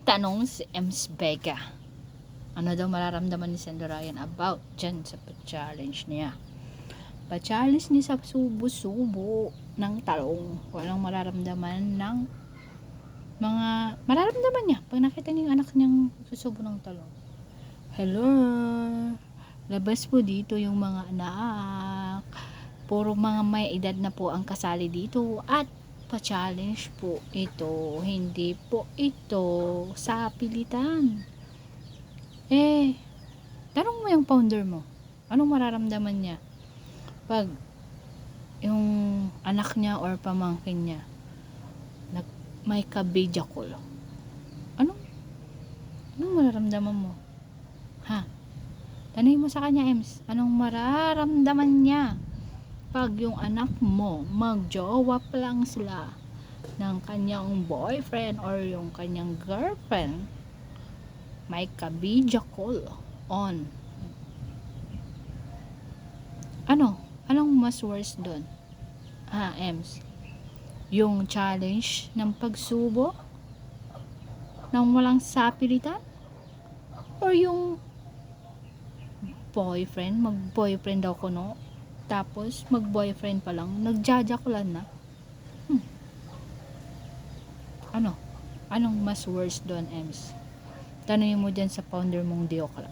Tanong si Ems Vega. Ano daw mararamdaman ni Sendo Ryan about dyan sa pa-challenge niya? Pa-challenge niya sa subo-subo ng talong. Walang mararamdaman ng mga mararamdaman niya pag nakita niya yung anak niyang susubo ng talong. Hello, labas po dito yung mga anak. Puro mga may edad na po ang kasali dito at pa-challenge po ito. Hindi po ito sa pilitan. Tanong mo yung founder mo. Anong mararamdaman niya pag yung anak niya or pamangkin niya may ka-video call? Anong mararamdaman mo? Ha? Tanungin mo sa kanya, Ems. Anong mararamdaman niya pag yung anak mo magjowa pa lang sila ng kanyang boyfriend or yung kanyang girlfriend may ka-video call on? Anong mas worse doon? Ems, yung challenge ng pagsubo ng walang sapilitan or yung mag-boyfriend daw ko, no? Tapos mag-boyfriend pa lang, nagjajakulan na. Anong mas worse doon, Ems? Tanungin mo dyan sa founder mong Diokla.